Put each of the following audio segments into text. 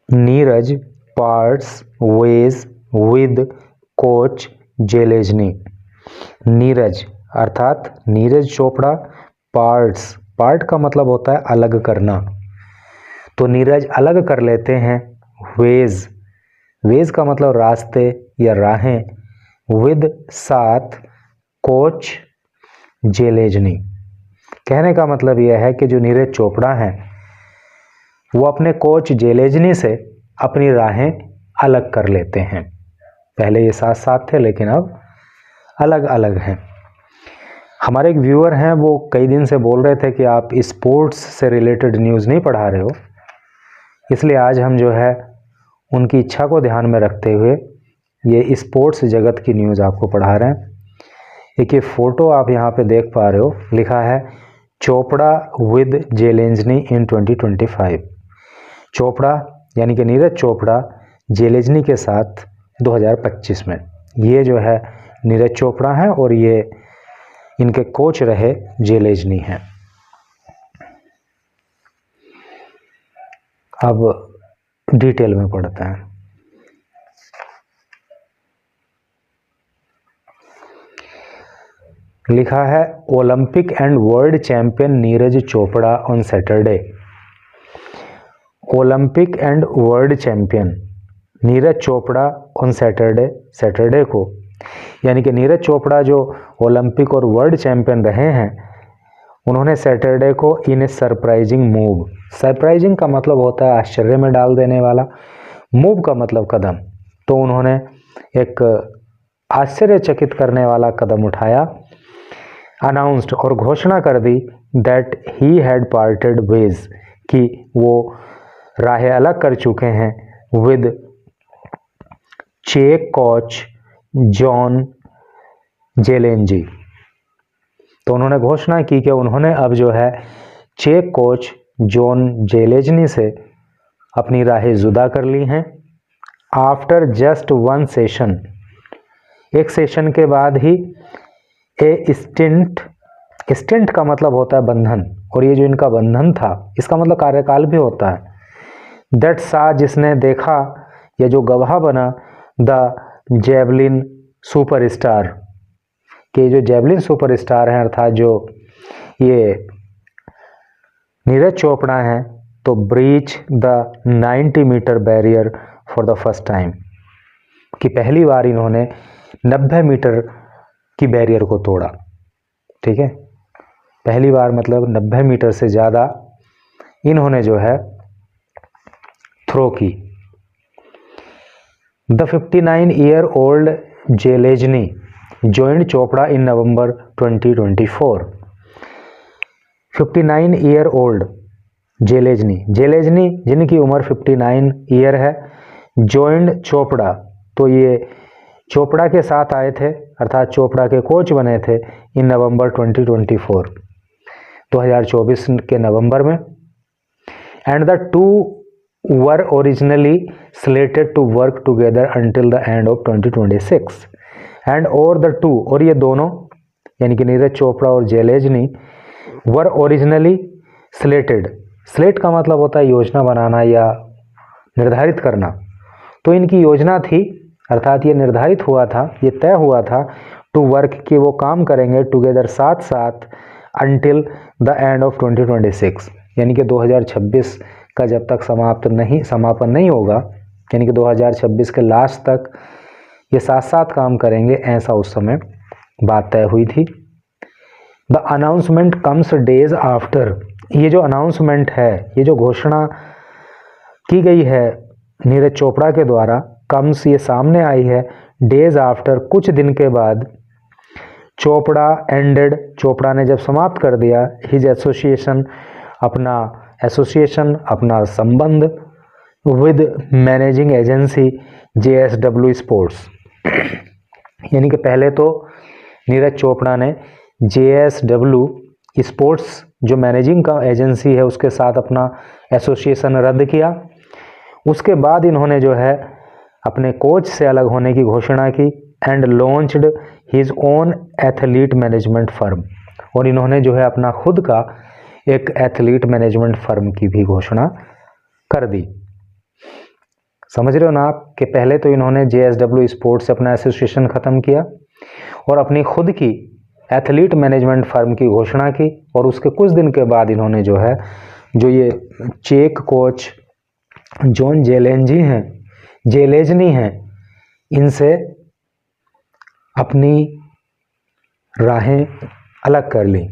Neeraj parts ways with coach Zelezny. Neeraj अर्थात Neeraj Chopra parts, part का मतलब होता है अलग करना, तो नीरज अलग कर लेते हैं वेज, वेज का मतलब रास्ते या राहें, विद साथ कोच जेलेजनी। कहने का मतलब यह है कि जो नीरज चोपड़ा हैं वो अपने कोच जेलेजनी से अपनी राहें अलग कर लेते हैं। पहले ये साथ साथ थे लेकिन अब अलग अलग हैं। हमारे एक व्यूअर हैं, वो कई दिन से बोल रहे थे कि आप स्पोर्ट्स से रिलेटेड न्यूज़ नहीं पढ़ा रहे हो, इसलिए आज हम जो है उनकी इच्छा को ध्यान में रखते हुए ये स्पोर्ट्स जगत की न्यूज़ आपको पढ़ा रहे हैं। एक ये फ़ोटो आप यहाँ पे देख पा रहे हो, लिखा है चोपड़ा विद जेलेजनी इन 2025। चोपड़ा यानी कि नीरज चोपड़ा जेलेजनी के साथ 2025 में। ये जो है नीरज चोपड़ा हैं और ये इनके कोच रहे जेलेजनी हैं। अब डिटेल में पढ़ते हैं। लिखा है Olympic and world champion Neeraj Chopra on Saturday. Olympic and world champion Neeraj Chopra on Saturday, Saturday को, यानी कि नीरज चोपड़ा जो ओलंपिक और वर्ल्ड चैंपियन रहे हैं, उन्होंने सैटरडे को इन ए सरप्राइजिंग मूव, सरप्राइजिंग का मतलब होता है आश्चर्य में डाल देने वाला, मूव का मतलब कदम, तो उन्होंने एक आश्चर्यचकित करने वाला कदम उठाया। अनाउंस्ड और घोषणा कर दी that he had parted ways, कि वो राहें अलग कर चुके हैं विद चेक कोच जॉन जेलेंजी। तो उन्होंने घोषणा की कि उन्होंने अब जो है चेक कोच जॉन जेलेजनी से अपनी राहें जुदा कर ली हैं। आफ्टर जस्ट वन सेशन, एक सेशन के बाद ही, ए स्टिंट, स्टिंट का मतलब होता है बंधन, और ये जो इनका बंधन था इसका मतलब कार्यकाल भी होता है। दैट सा, जिसने देखा या जो गवाह बना, द जेवलिन सुपरस्टार, के जो जेवलिन सुपरस्टार हैं अर्थात जो ये नीरज चोपड़ा हैं, तो breach the 90 metre barrier for the first time, कि पहली बार इन्होंने 90 मीटर की बैरियर को तोड़ा। ठीक है, पहली बार मतलब 90 मीटर से ज़्यादा इन्होंने जो है थ्रो की। The 59-year-old Zelezny joined Chopra in November 2024। 59-year-old Zelezny, Zelezny जिनकी उम्र 59 ईयर है, joined चोपड़ा, तो ये चोपड़ा के साथ आए थे अर्थात चोपड़ा के कोच बने थे इन नवंबर 2024, 2024 के नवंबर में। And the two were originally slated to work together until the end of 2026। And और द टू, और ये दोनों यानी कि नीरज चोपड़ा और Zelezny, were originally slated, slate का मतलब होता है योजना बनाना या निर्धारित करना, तो इनकी योजना थी अर्थात ये निर्धारित हुआ था, ये तय हुआ था टू वर्क, कि वो काम करेंगे टुगेदर साथ साथ अंटिल द एंड ऑफ 2026, यानी कि 2026 का जब तक समापन नहीं होगा, यानी कि 2026 के लास्ट तक ये साथ साथ काम करेंगे, ऐसा उस समय बात तय हुई थी। The announcement comes days after, ये जो अनाउंसमेंट है, ये जो घोषणा की गई है नीरज चोपड़ा के द्वारा, कम्स ये सामने आई है डेज आफ्टर, कुछ दिन के बाद, चोपड़ा एंडेड, चोपड़ा ने जब समाप्त कर दिया, हिज एसोसिएशन, अपना संबंध, with managing agency JSW sports, यानी कि पहले तो नीरज चोपड़ा ने JSW स्पोर्ट्स जो मैनेजिंग का एजेंसी है उसके साथ अपना एसोसिएशन रद्द किया। उसके बाद इन्होंने जो है अपने कोच से अलग होने की घोषणा की। And launched his own athlete management firm, और इन्होंने जो है अपना खुद का एक एथलीट मैनेजमेंट फर्म की भी घोषणा कर दी। समझ रहे हो ना आप कि पहले तो इन्होंने JSW स्पोर्ट्स से अपना एसोसिएशन ख़त्म किया और अपनी खुद की एथलीट मैनेजमेंट फर्म की घोषणा की, और उसके कुछ दिन के बाद इन्होंने जो है, जो ये चेक कोच जॉन जेलेजनी हैं, इनसे अपनी राहें अलग कर ली।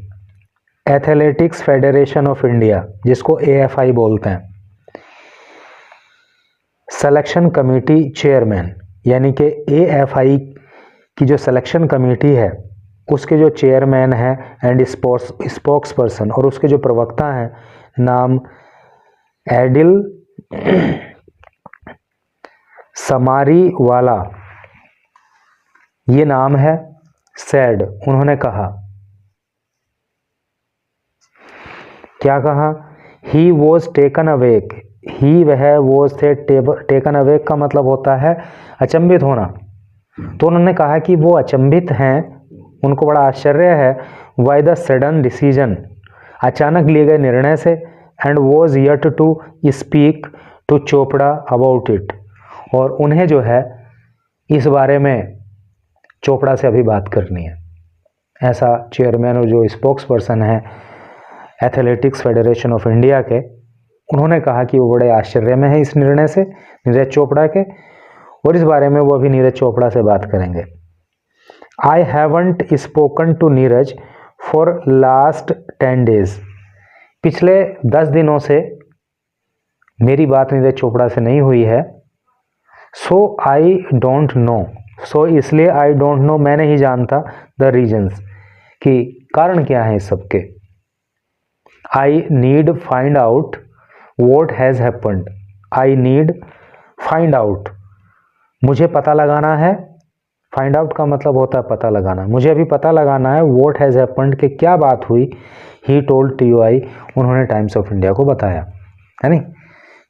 एथलेटिक्स फेडरेशन ऑफ इंडिया, जिसको AFI बोलते हैं, सिलेक्शन कमेटी चेयरमैन, यानी कि AFI की जो सिलेक्शन कमेटी है उसके जो चेयरमैन हैं एंड स्पोक्स पर्सन, और उसके जो प्रवक्ता हैं, नाम एडिल समारीवाला, ये नाम है, सैड, उन्होंने कहा, क्या कहा, ही वॉज टेकन अवेक, ही वह वॉज थे, टेकन अवेक का मतलब होता है अचंभित होना। तो उन्होंने कहा कि वो अचंभित हैं, उनको बड़ा आश्चर्य है, बाय द सडन डिसीजन, अचानक लिए गए निर्णय से, and was yet to speak to Chopra about it, और उन्हें जो है इस बारे में चोपड़ा से अभी बात करनी है। ऐसा चेयरमैन और जो स्पोक्स पर्सन है एथलेटिक्स फेडरेशन ऑफ इंडिया के, उन्होंने कहा कि वो बड़े आश्चर्य में है इस निर्णय से नीरज चोपड़ा के, और इस बारे में वो अभी नीरज चोपड़ा से बात करेंगे। I haven't spoken to Neeraj for last 10 days, पिछले 10 दिनों से मेरी बात नीरज चोपड़ा से नहीं हुई है। सो आई डोंट नो, सो इसलिए आई डोंट नो, मैं नहीं जानता, द रीजन्स, कि कारण क्या है इस सब के। I need find out what has happened, I need find out, मुझे पता लगाना है, फाइंड आउट का मतलब होता है पता लगाना, मुझे अभी पता लगाना है वॉट हैज़ हैपन्ड, कि क्या बात हुई। ही टोल्ड TUI, उन्होंने टाइम्स ऑफ इंडिया को बताया, है नहीं,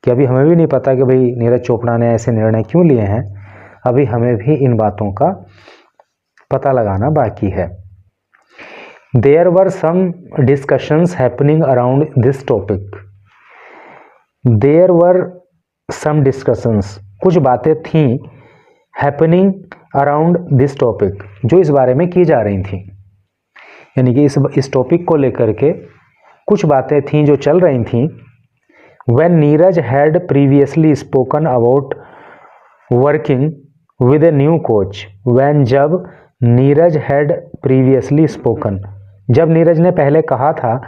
कि अभी हमें भी नहीं पता कि भाई नीरज चोपड़ा ने ऐसे निर्णय क्यों लिए हैं, अभी हमें भी इन बातों का पता लगाना बाकी है। There were some discussions happening around this topic, there were some discussions, कुछ बातें थीं, हैपनिंग अराउंड दिस टॉपिक, जो इस बारे में की जा रही थी, यानी कि इस टॉपिक को लेकर के कुछ बातें थीं जो चल रही थीं। When Neeraj had previously spoken about working with a new coach, when, जब, नीरज हैड प्रीवियसली स्पोकन, जब नीरज ने पहले कहा था,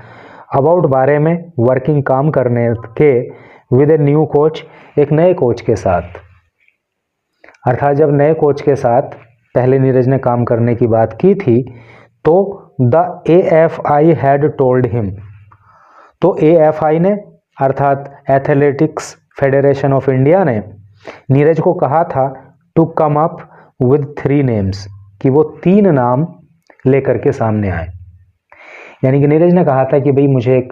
अबाउट बारे में, वर्किंग काम करने के, विद ए न्यू कोच, एक नए कोच के साथ, अर्थात जब नए कोच के साथ पहले नीरज ने काम करने की बात की थी, तो the AFI had told him, तो AFI ने, अर्थात एथलेटिक्स फेडरेशन ऑफ इंडिया ने नीरज को कहा था to come up with 3 names, कि वो 3 नाम लेकर के सामने आए। यानी कि नीरज ने कहा था कि भाई मुझे एक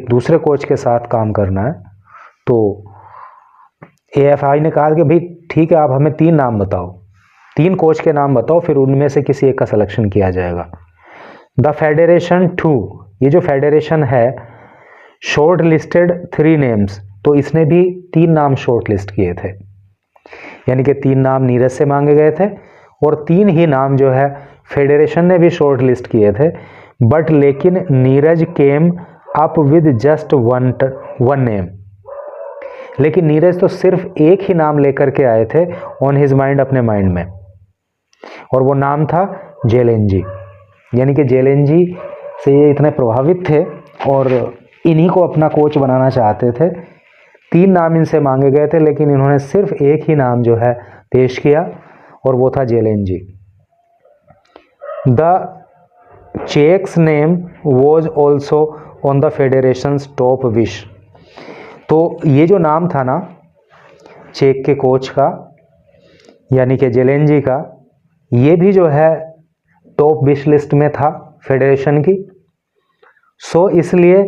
दूसरे कोच के साथ काम करना है, तो AFI ने कहा कि भाई ठीक है, आप हमें 3 नाम बताओ, 3 कोच के नाम बताओ, फिर उनमें से किसी एक का सिलेक्शन किया जाएगा। द फेडरेशन 2, ये जो फेडरेशन है, शॉर्ट लिस्टेड 3 names, तो इसने भी 3 नाम शॉर्ट लिस्ट किए थे, यानी कि 3 नाम नीरज से मांगे गए थे और 3 ही नाम जो है फेडरेशन ने भी शॉर्ट लिस्ट किए थे, बट लेकिन Neeraj came up with just one name, लेकिन नीरज तो सिर्फ एक ही नाम लेकर के आए थे ऑन हिज माइंड, अपने माइंड में, और वो नाम था जेलेंजी। यानी कि जेलेंजी से ये इतने प्रभावित थे और इन्हीं को अपना कोच बनाना चाहते थे। 3 नाम इनसे मांगे गए थे, लेकिन इन्होंने सिर्फ एक ही नाम जो है पेश किया, और वो था Zelezny. The Czech's name was also on the federation's top wish, तो ये जो नाम था ना चेक के कोच का, यानी कि जेलेंजी का, ये भी जो है टॉप विश लिस्ट में था फेडरेशन की। सो इसलिए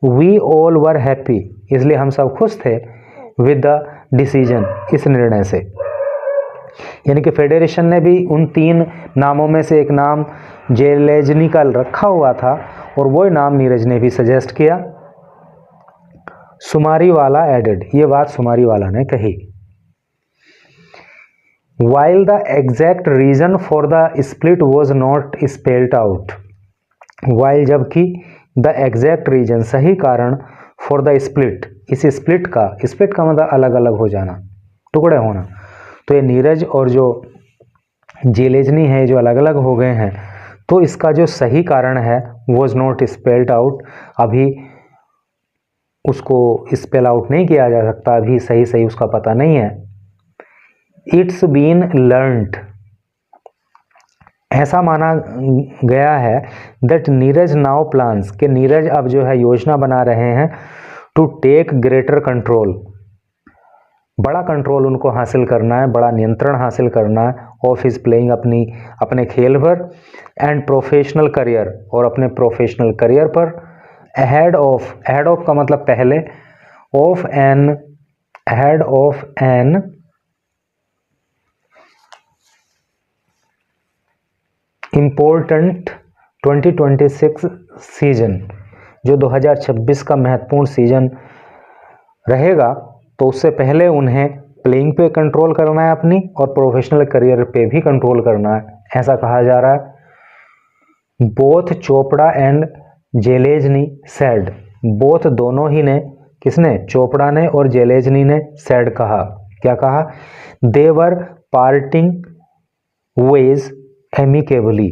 वी ऑल वर हैप्पी, इसलिए हम सब खुश थे विद द डिसीजन, इस निर्णय से। यानी कि फेडरेशन ने भी उन 3 नामों में से एक नाम जेलेजनी का रखा हुआ था, और वो नाम नीरज ने भी सजेस्ट किया। सुमारीवाला एडेड, ये बात सुमारीवाला ने कही। While the exact reason for the split was not spelled out, while जबकि the exact reason सही कारण for the split, इस split का मतलब अलग अलग हो जाना, टुकड़े होना, तो ये नीरज और जो जेलेजनी है जो अलग अलग हो गए हैं, तो इसका जो सही कारण है was not spelled out, अभी उसको स्पेल आउट नहीं किया जा सकता, अभी सही उसका पता नहीं है। इट्स बीन लर्नड, ऐसा माना गया है दैट नीरज नाउ प्लान्स, कि नीरज अब जो है योजना बना रहे हैं टू टेक ग्रेटर कंट्रोल, बड़ा कंट्रोल उनको हासिल करना है, बड़ा नियंत्रण हासिल करना है ऑफ हिज प्लेइंग, अपने खेल पर, एंड प्रोफेशनल करियर, और अपने प्रोफेशनल करियर पर, अहेड ऑफ का मतलब पहले, ahead of an important 2026 season, जो 2026 का महत्वपूर्ण सीजन रहेगा, तो उससे पहले उन्हें प्लेइंग पे कंट्रोल करना है अपनी, और प्रोफेशनल करियर पे भी कंट्रोल करना है, ऐसा कहा जा रहा है। Both Chopra and Zelezny said, both दोनों ही ने, किसने, चोपड़ा ने और जेलेजनी ने सेड कहा, क्या कहा, दे वर पार्टिंग वेज एमिकेबली,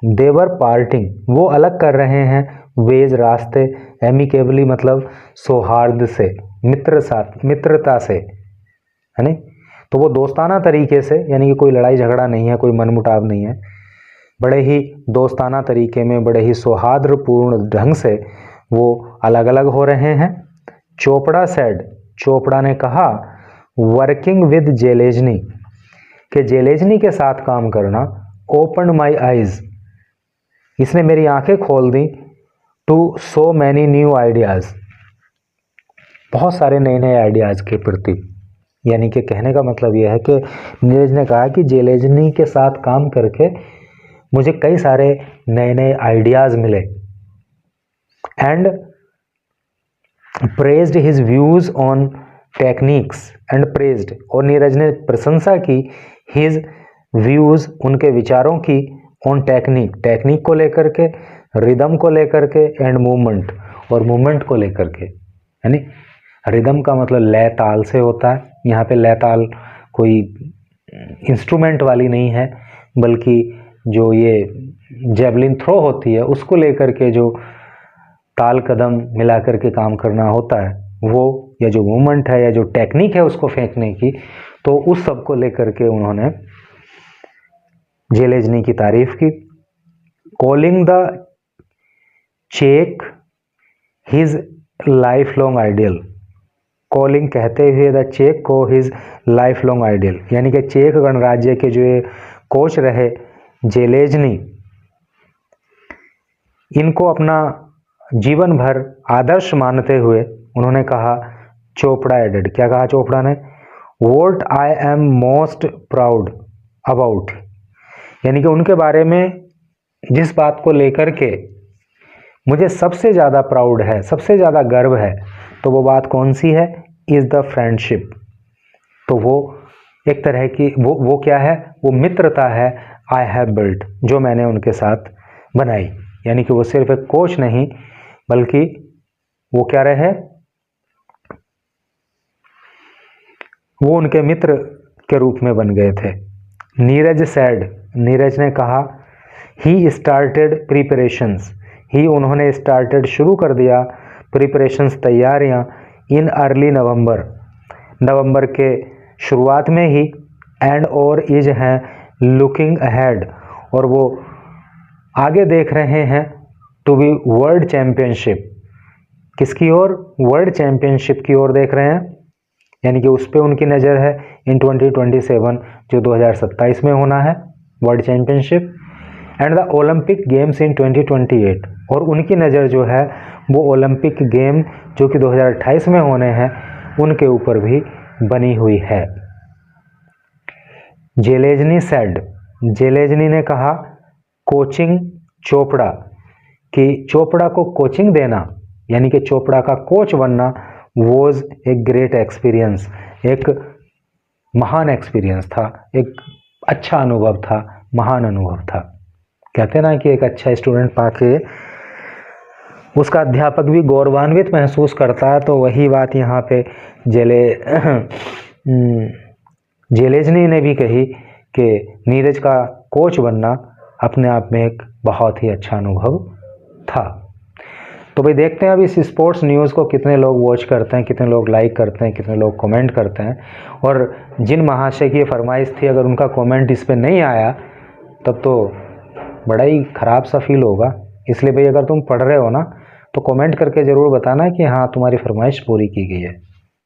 देवर पार्टिंग, वो अलग कर रहे हैं, वेज रास्ते, एमिकेबली मतलब सौहार्द से, मित्रता से, है नहीं, तो वो दोस्ताना तरीके से, यानी कि कोई लड़ाई झगड़ा नहीं है, कोई मनमुटाव नहीं है, बड़े ही दोस्ताना तरीके में, बड़े ही सौहार्दपूर्ण ढंग से वो अलग अलग हो रहे हैं। चोपड़ा सेड, चोपड़ा ने कहा, वर्किंग विद जेलेजनी, कि जेलेजनी के साथ काम करना, ओपन माई आइज, इसने मेरी आंखें खोल दी, to so many new ideas, बहुत सारे नए आइडियाज के प्रति, यानी कि कहने का मतलब यह है कि नीरज ने कहा कि जेलेजनी के साथ काम करके मुझे कई सारे नए आइडियाज मिले, and praised his views on techniques, and praised, और नीरज ने प्रशंसा की, हिज व्यूज, उनके विचारों की, ऑन टेक्निक को लेकर के, रिदम को लेकर के, एंड मूवमेंट, और मूवमेंट को लेकर के, यानी रिदम का मतलब लय ताल से होता है, यहाँ पे लय ताल कोई इंस्ट्रूमेंट वाली नहीं है, बल्कि जो ये जेवलिन थ्रो होती है उसको लेकर के जो ताल कदम मिला करके काम करना होता है वो, या जो मूवमेंट है या जो टेक्निक है उसको फेंकने की, तो उस सब को लेकर के उन्होंने जेलेजनी की तारीफ की। कॉलिंग द चेक his life long ideal, calling कहते हुए द चेक को हिज लाइफ लॉन्ग आइडियल, यानी कि चेक गणराज्य के जो ये कोच रहे जेलेजनी, इनको अपना जीवन भर आदर्श मानते हुए उन्होंने कहा, चोपड़ा एडेड, क्या कहा चोपड़ा ने, what I am most proud about, यानी कि उनके बारे में जिस बात को लेकर के मुझे सबसे ज़्यादा प्राउड है, सबसे ज़्यादा गर्व है, तो वो बात कौन सी है, इज़ द फ्रेंडशिप, तो वो एक तरह की वो क्या है, वो मित्रता है, आई हैव बिल्ट, जो मैंने उनके साथ बनाई, यानी कि वो सिर्फ एक कोच नहीं बल्कि वो क्या रहे, वो उनके मित्र के रूप में बन गए थे। नीरज सैड, नीरज ने कहा, ही स्टार्टेड प्रिपरेशंस, ही उन्होंने स्टार्टेड शुरू कर दिया, प्रिपरेशंस तैयारियां, इन अर्ली नवंबर, नवंबर के शुरुआत में ही, एंड और इज हैं लुकिंग अहेड, और वो आगे देख रहे हैं, टू बी वर्ल्ड चैंपियनशिप, किसकी ओर, वर्ल्ड चैंपियनशिप की ओर देख रहे हैं, यानी कि उस पर उनकी नज़र है, इन 2027 जो 2027 में होना है world championship, and the Olympic games in 2028, और उनकी नज़र जो है वो ओलंपिक गेम जो कि 2028 में होने हैं उनके ऊपर भी बनी हुई है। जेलेजनी सेड, जेलेजनी ने कहा, कोचिंग चोपड़ा, कि चोपड़ा को कोचिंग देना, यानी कि चोपड़ा का कोच बनना, वॉज ए ग्रेट एक्सपीरियंस, एक महान एक्सपीरियंस था, एक अच्छा अनुभव था, महान अनुभव था। कहते ना कि एक अच्छा स्टूडेंट पाके उसका अध्यापक भी गौरवान्वित महसूस करता है, तो वही बात यहाँ पे जेलेज़नी ने भी कही कि नीरज का कोच बनना अपने आप में एक बहुत ही अच्छा अनुभव था। तो भाई देखते हैं अब इस स्पोर्ट्स न्यूज़ को कितने लोग वॉच करते हैं, कितने लोग लाइक करते हैं, कितने लोग कमेंट करते हैं। और जिन महाशय की फरमाइश थी, अगर उनका कमेंट इस पे नहीं आया तब तो बड़ा ही ख़राब सा फील होगा। इसलिए भाई अगर तुम पढ़ रहे हो ना तो कमेंट करके ज़रूर बताना कि हाँ तुम्हारी फरमाइश पूरी की गई है।